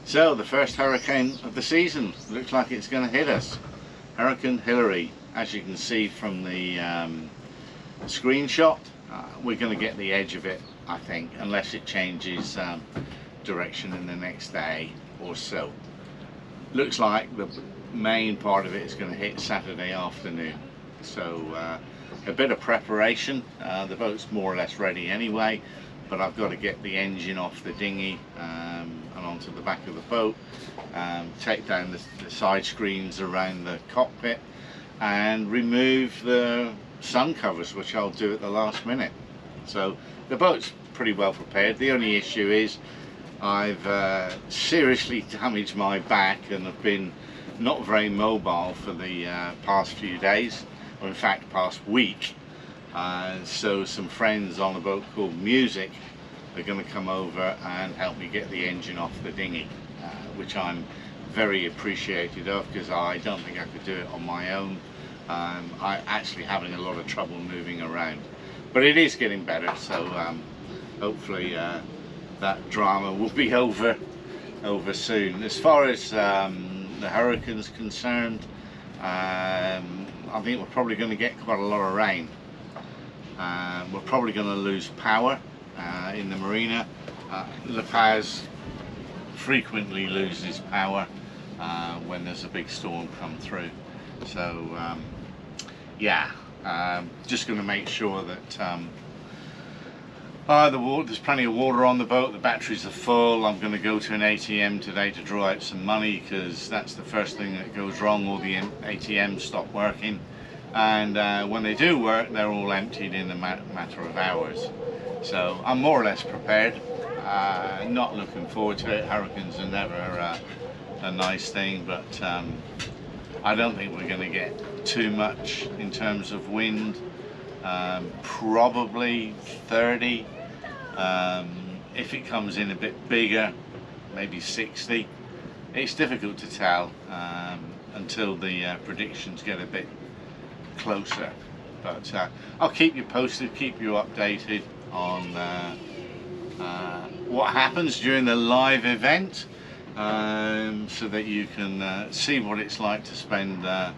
So the first hurricane of the season looks like it's going to hit us. Hurricane Hilary. As you can see from the screenshot, we're going to get the edge of it, I think, unless it changes direction in the next day or so. Looks like the main part of it is going to hit Saturday afternoon. So a bit of preparation. The boat's more or less ready anyway, but I've got to get the engine off the dinghy and onto the back of the boat, take down the side screens around the cockpit and remove the sun covers, which I'll do at the last minute. So the boat's pretty well prepared. The only issue is I've seriously damaged my back and have been not very mobile for the past few days, or in fact past week. So some friends on a boat called Music are going to come over and help me get the engine off the dinghy, which I'm very appreciative of, because I don't think I could do it on my own. I'm actually having a lot of trouble moving around, but it is getting better, so hopefully that drama will be over soon. As far as the hurricane's concerned, I think we're probably going to get quite a lot of rain. We're probably going to lose power in the marina. La Paz frequently loses power when there's a big storm come through. So yeah, just going to make sure that there's plenty of water on the boat, the batteries are full. I'm going to go to an ATM today to draw out some money, because that's the first thing that goes wrong. All the ATMs stop working, and when they do work, they're all emptied in a matter of hours. So I'm more or less prepared. Not looking forward to it. Hurricanes are never a nice thing, but I don't think we're going to get too much in terms of wind. Probably 30. If it comes in a bit bigger, maybe 60. It's difficult to tell until the predictions get a bit closer, but I'll keep you posted, keep you updated on what happens during the live event, so that you can see what it's like to spend a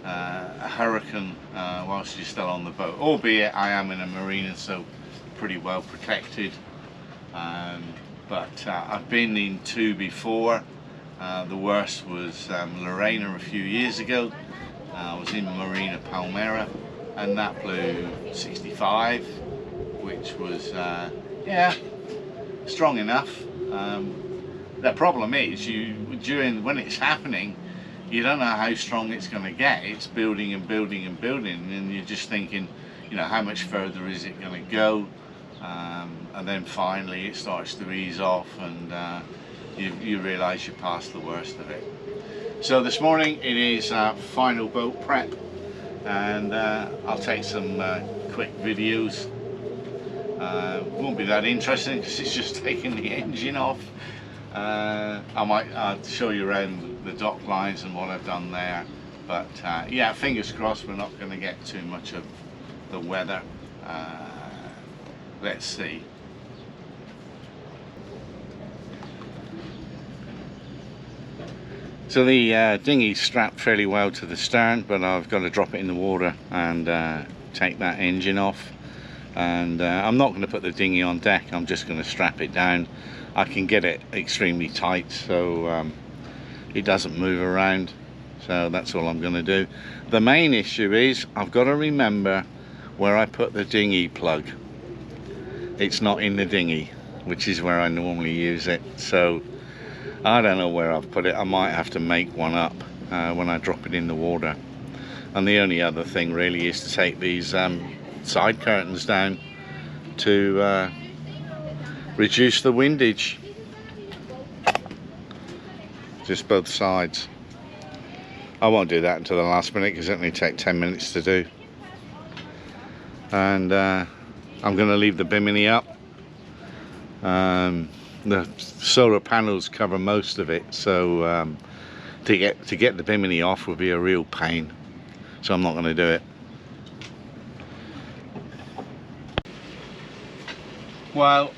hurricane whilst you're still on the boat. Albeit I am in a marina, so pretty well protected, but I've been in two before. The worst was Lorena a few years ago. I was in Marina Palmera, and that blew 65, which was yeah, strong enough. The problem is, when it's happening, you don't know how strong it's going to get. It's building and building and building, and you're just thinking, you know, how much further is it going to go? And then finally it starts to ease off, and you realise you're past the worst of it. So this morning it is final boat prep, and I'll take some quick videos. Won't be that interesting because it's just taking the engine off. I might show you around the dock lines and what I've done there, but yeah, fingers crossed we're not going to get too much of the weather. Let's see. So the dinghy's strapped fairly well to the stern, but I've got to drop it in the water and take that engine off. And I'm not going to put the dinghy on deck, I'm just going to strap it down. I can get it extremely tight so it doesn't move around, so that's all I'm going to do. The main issue is I've got to remember where I put the dinghy plug. It's not in the dinghy, which is where I normally use it, so I don't know where I've put it. I might have to make one up when I drop it in the water. And the only other thing really is to take these side curtains down to reduce the windage, just both sides. I won't do that until the last minute because it only takes 10 minutes to do. And I'm going to leave the bimini up. The solar panels cover most of it, so to get the bimini off would be a real pain, so I'm not going to do it. Well,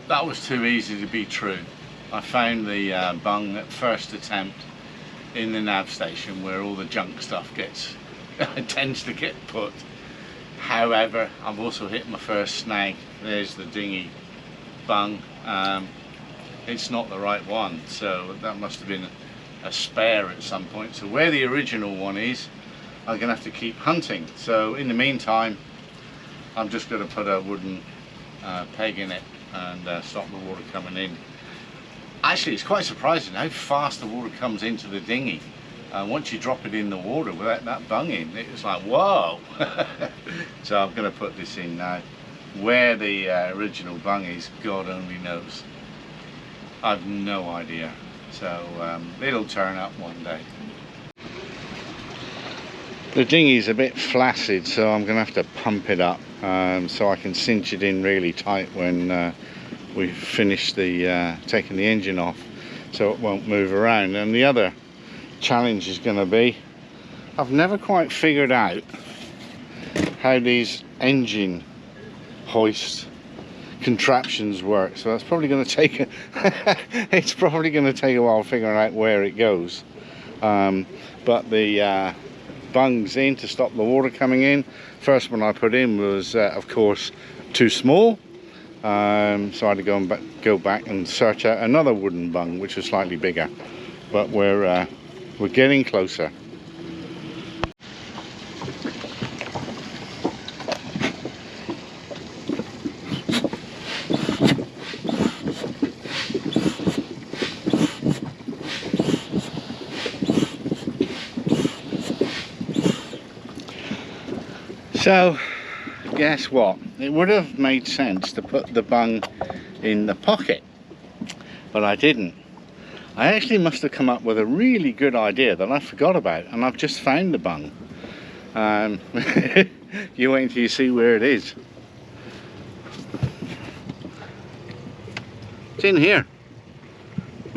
that was too easy to be true. I found the bung at first attempt in the nav station where all the junk stuff gets tends to get put. However, I've also hit my first snag. There's the dinghy bung. It's not the right one, so that must have been a spare at some point. So where the original one is, I'm gonna have to keep hunting. So in the meantime, I'm just going to put a wooden peg in it and stop the water coming in. Actually, it's quite surprising how fast the water comes into the dinghy. Once you drop it in the water without that bung in, it's like, whoa! So I'm going to put this in now. Where the original bung is, God only knows. I've no idea. So it'll turn up one day. The dinghy's a bit flaccid, so I'm going to have to pump it up so I can cinch it in really tight when we finish the taking the engine off, so it won't move around. And the other challenge is going to be, I've never quite figured out how these engine hoist contraptions work, so that's probably going to take it's probably going to take a while figuring out where it goes. But the bungs in to stop the water coming in. First one I put in was of course too small, so I had to go back and search out another wooden bung which was slightly bigger, but we're getting closer. So, guess what? It would have made sense to put the bung in the pocket, but I didn't. I actually must have come up with a really good idea that I forgot about, and I've just found the bung. You wait until you see where it is. It's in here.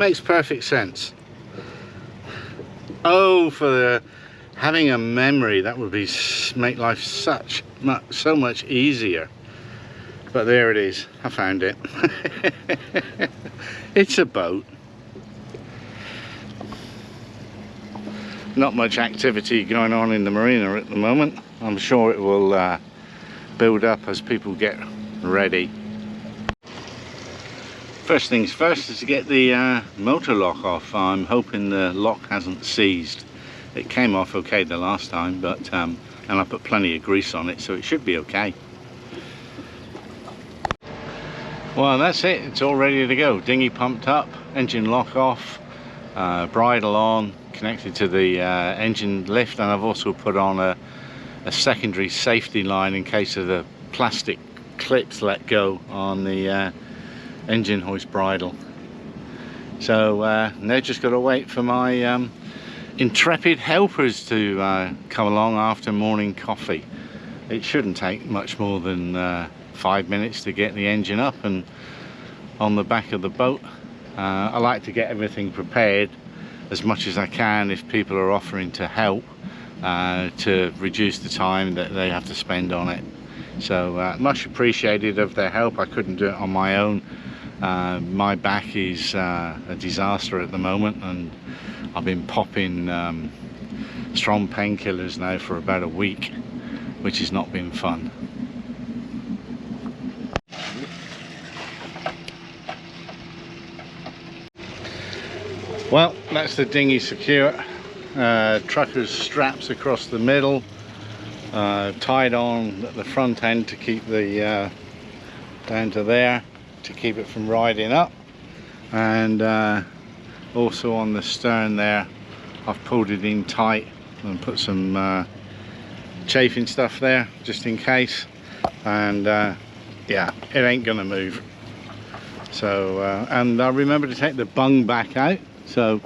Makes perfect sense. Oh, for the having a memory, that would be make life so much easier. But there it is, I found it. It's a boat. Not much activity going on in the marina at the moment. I'm sure it will build up as people get ready. First things first is to get the motor lock off. I'm hoping the lock hasn't seized. It came off okay the last time, but and I put plenty of grease on it, so it should be okay. Well, that's it. It's all ready to go. Dinghy pumped up, engine lock off, bridle on, connected to the engine lift, and I've also put on a secondary safety line in case of the plastic clips let go on the engine hoist bridle. So now just got to wait for my intrepid helpers to come along after morning coffee. It shouldn't take much more than 5 minutes to get the engine up and on the back of the boat. I like to get everything prepared as much as I can if people are offering to help, to reduce the time that they have to spend on it. So much appreciated of their help. I couldn't do it on my own. My back is a disaster at the moment, and I've been popping strong painkillers now for about a week, which has not been fun. Well, that's the dinghy secure. Trucker's straps across the middle, tied on at the front end to keep the down to there to keep it from riding up, and also on the stern there I've pulled it in tight and put some chafing stuff there just in case, and yeah, it ain't gonna move. So and I remember to take the bung back out so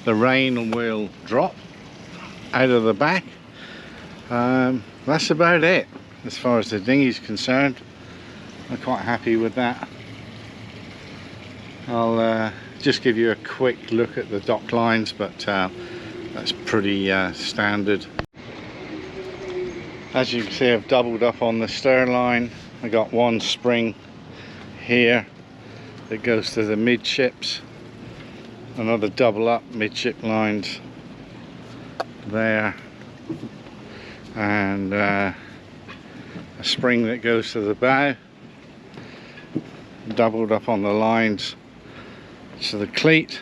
the rain will drop out of the back. That's about it as far as the dinghy's concerned. I'm quite happy with that. I'll just give you a quick look at the dock lines, but that's pretty standard. As you can see, I've doubled up on the stern line. I got one spring here that goes to the midships, another double up midship lines there, and a spring that goes to the bow, doubled up on the lines to the cleat,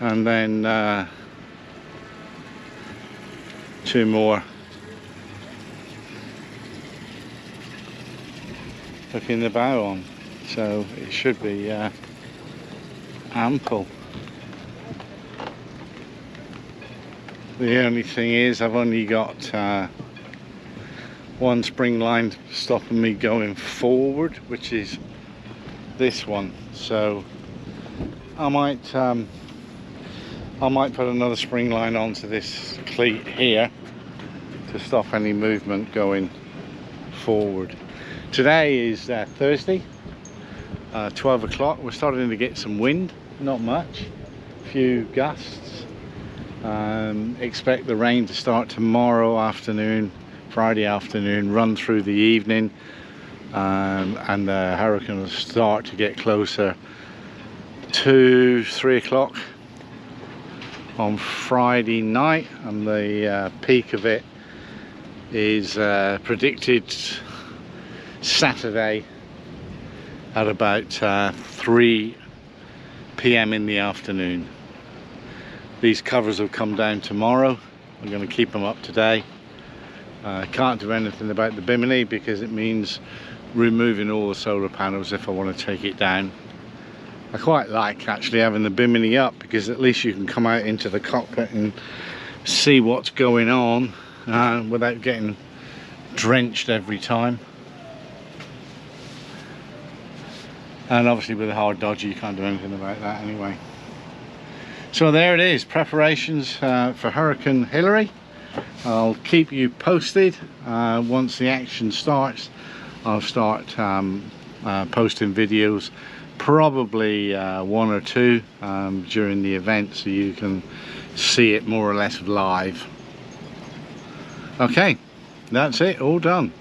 and then 2 more hooking the bow on, so it should be ample. The only thing is I've only got 1 spring line stopping me going forward, which is this one, so I might put another spring line onto this cleat here to stop any movement going forward. Today is Thursday, 12 o'clock. We're starting to get some wind, not much, a few gusts. Expect the rain to start tomorrow afternoon, Friday afternoon, run through the evening, and the hurricane will start to get closer to 3 o'clock on Friday night, and the peak of it is predicted Saturday at about 3 p.m. in the afternoon. These covers will come down tomorrow. I'm going to keep them up today. Can't do anything about the bimini because it means removing all the solar panels if I want to take it down. I quite like actually having the bimini up because at least you can come out into the cockpit and see what's going on without getting drenched every time. And obviously with a hard dodger you can't do anything about that anyway. So there it is, preparations for Hurricane Hilary. I'll keep you posted. Once the action starts, I'll start posting videos, probably 1 or 2 during the event, so you can see it more or less live. Okay, that's it, all done.